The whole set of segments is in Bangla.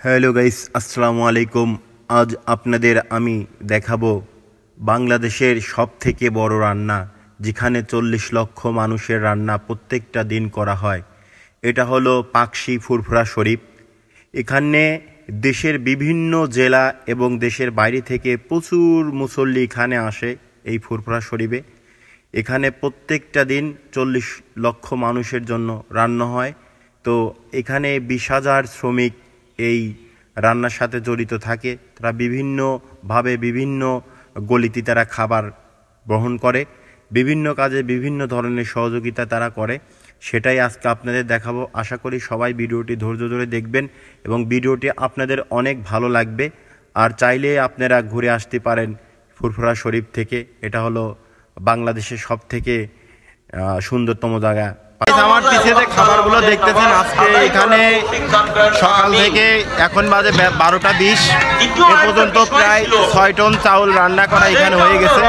হ্যালো গাইস, আসসালামু আলাইকুম। আজ আপনাদের আমি দেখাবো বাংলাদেশের সবথেকে বড় রান্না, যেখানে 40 লক্ষ মানুষের রান্না প্রত্যেকটা দিন করা হয়। এটা হলো পাকশী ফুরফুরা শরীফ। এখানে দেশের বিভিন্ন জেলা এবং দেশের বাইরে থেকে প্রচুর মুসল্লি এখানে আসে এই ফুরফুরা শরীফে। এখানে প্রত্যেকটা দিন 40 লক্ষ মানুষের জন্য রান্না হয়। তো এখানে 20,000 শ্রমিক এই রান্নার সাথে জড়িত থাকে। তারা বিভিন্নভাবে বিভিন্ন গলিতে তারা খাবার গ্রহণ করে, বিভিন্ন কাজে বিভিন্ন ধরনের সহযোগিতা তারা করে। সেটাই আজকে আপনাদের দেখাবো। আশা করি সবাই ভিডিওটি ধৈর্য ধরে দেখবেন এবং ভিডিওটি আপনাদের অনেক ভালো লাগবে। আর চাইলে আপনারা ঘুরে আসতে পারেন ফুরফুরা শরীফ থেকে। এটা হলো বাংলাদেশের সবথেকে সুন্দরতম জায়গা। আমার পিছিয়ে যে খাবারগুলো দেখতেছেন, আজকে এখানে সকাল থেকে এখন বাজে 12টা 20 এ পর্যন্ত প্রায় 6 টন চাউল রান্না করা এখানে হয়ে গেছে।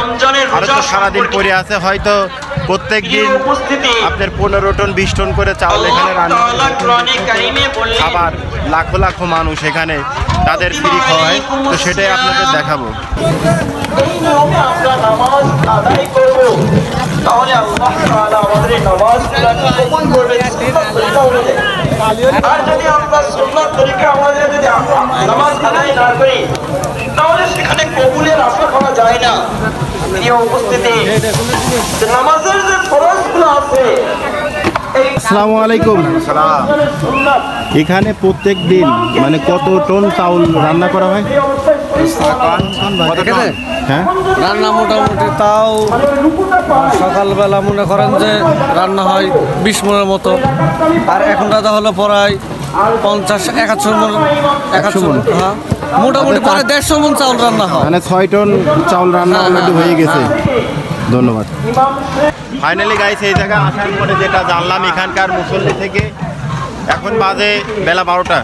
আরও তো সারাদিন পরে আছে, হয়তো প্রত্যেক দিন আপনার 15 টন 20 টন করে চাউল এখানে রান্না খাবার লাখো লাখো মানুষ এখানে তাদের ফ্রি খাওয়ায়। তো সেটাই আপনাদের দেখাবো। তাহলে আল্লাহ তাআলা আমাদের নামাজগুলোকে কবুল করবেন সুন্নাত তরিকা অনুযায়ী। আর যদি আমরা সুন্নাত তরিকা আমাদের যদি নামাজ আদায় না করি, তাহলে সেখানে কবুলের আশা করা যায় না। প্রিয় উপস্থিতি, নামাজের যে ফরজগুলো আছে, আসসালামু আলাইকুম। এখানে প্রত্যেক দিন মানে কত টন চাউল রান্না করা হয়? হ্যাঁ, রান্না মোটামুটি তাও সকালবেলা মনে করেন যে রান্না হয় 20 মনের মতো, আর এখন রাতে হলো প্রায় 50-100 মন। 100 মন, হ্যাঁ, মোটামুটি প্রায় 150 মন চাউল রান্না হয়। মানে 6 টন চাউল রান্না অলরেডি হয়ে গেছে। ধন্যবাদ। ফাইনালি গাইস, এই জায়গায় আসার পরে যেটা জানলাম এখানকার মুসল্লি থেকে, এখন বাজে বেলা 12টা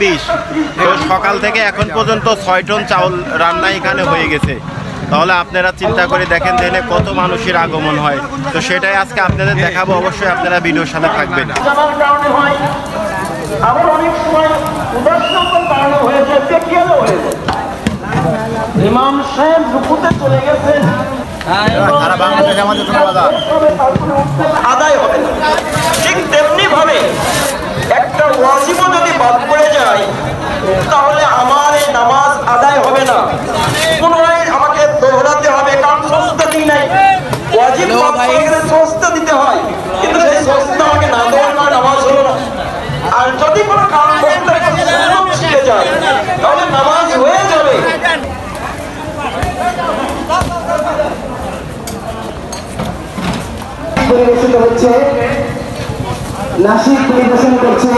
20। তো সকাল থেকে এখন পর্যন্ত 6 টন চাউল রান্না এখানে হয়ে গেছে। তাহলে আপনারা চিন্তা করে দেখেন যে কত মানুষের আগমন হয়। তো সেটাই আজকে আপনাদের দেখাবো। অবশ্যই আপনারা ভিডিওর সাথে থাকবেন। আবার অনেক সময় উদাসীনতার কারণে হয়েছে, পেকিয়ালও হয়েছে। ইমাম সাহেব রুকুতে চলে গেছেন, আদায় হবে না। ঠিক তেমনি ভাবে একটা ওয়াজিবও যদি বাদ পড়ে যায়, তাহলে আমার এই নামাজ আদায় হবে না। পুনরায় আমাকে দোহরাতে হবে, কারণ সস্তা দিই নাই। ওয়াজিব বাদ পড়ে গেলে সস্তা দিতে হয়, কিন্তু সেই সস্তা আমাকে না দেওয়ার কারণে নামাজ হলো না। আর যদি কোনো কারণ শিখে যায়, তাহলে নামাজ হয়ে যাবে। পরিবেশিত হচ্ছে, নাসিক পরিবেশন করছে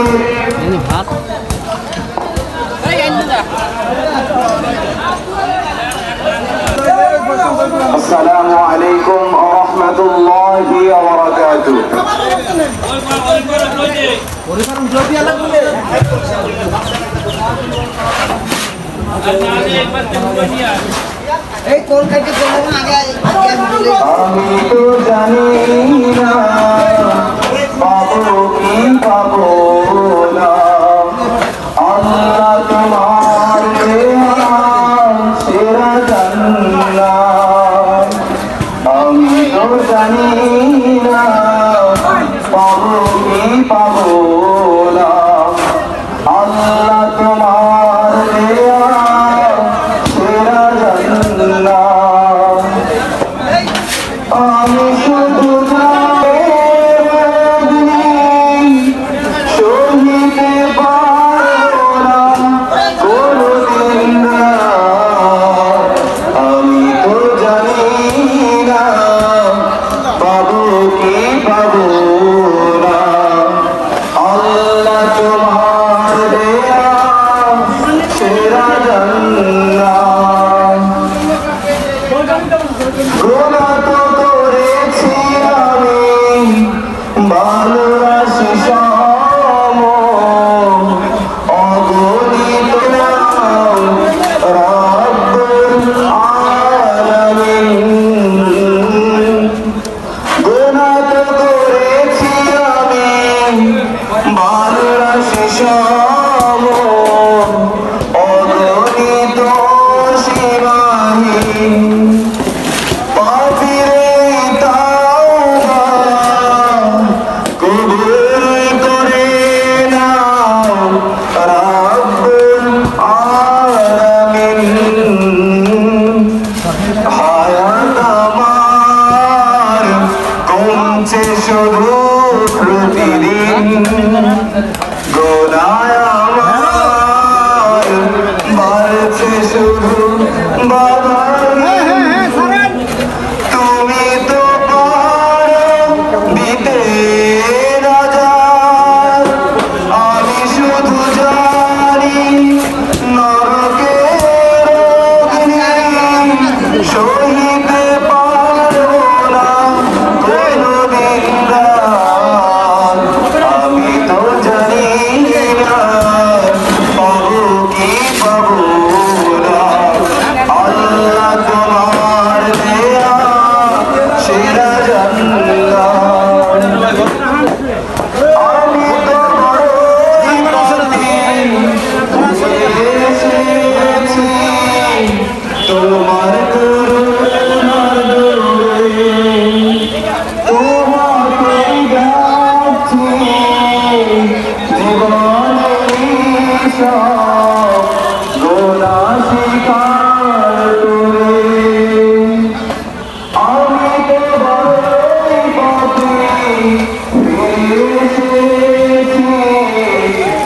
আসসালামু আলাইকুম ওয়া রাহমাতুল্লাহি ওয়া বারাকাতুহু। এই কোন কাকে বলবো আগে আমি তো জানি না পাবো কি পাবো না, আল্লাহ তোমার দেওয়া সেরা জান্নাত। আমি তো জানি না পাবো কি পাবো না, আল্লাহ তোমার দেওয়া সেরা জান্নাত। আমি শুধু শহীদে পারবো না কোনদিন না। আমি তো জানি না পাবো কি পাবো না, আল্লাহ তোমার দেয়া বাবা তুমি তো পারো দিতে রাজা, আমি শুধু জানি নরকের অগ্নি সহিতে পারবো না কোনদিন রাত। আমি তো জানি না পাবো কি পাবো না, আল্লাহ তোমার দেয়া সেরা জান্নাত। আমি তো বড়ই পাপী, এসেছি তোমার করুণার দরবারে, তোমাকে ডাকছি জীবনের সব গোনা স্বীকার করে। আমি তো বড়ই পাপী, এসেছি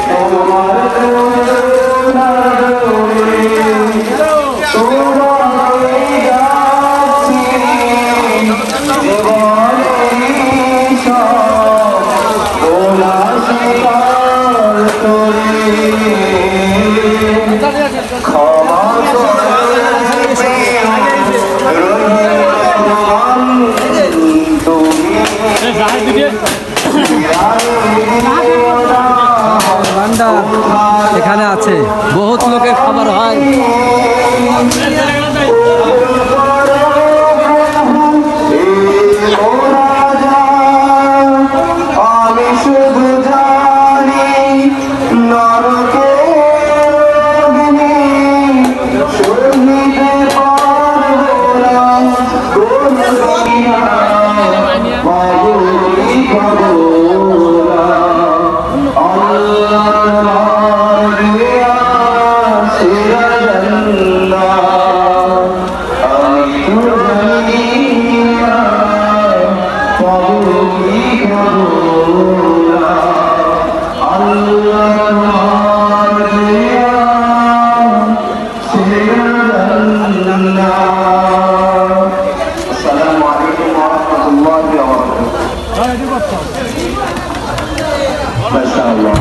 তোমার করুণার দরবারে, তোমাকে ডাকছি জীবনের সব গোনা স্বীকার করে। ক্ষমা করে রহিমান তুমি এখানে আছে বহুত লোকের খাবার হয়। আমি শুধু জানি নরকের অগ্নি সহিতে পারবো না কোনদিন পাবো কি পাবো না, আল্লাহ তোমার দেয়া সেরা জান্নাত। আমি তো জানি না পাবো কি পাবো না, আল্লাহ তোমার দেয়া সেরা জান্নাত। আসসালামু আলাইকুম ওয়া রাহমাতুল্লাহি ওয়া বারাকাতুহু। মাশাআল্লাহ।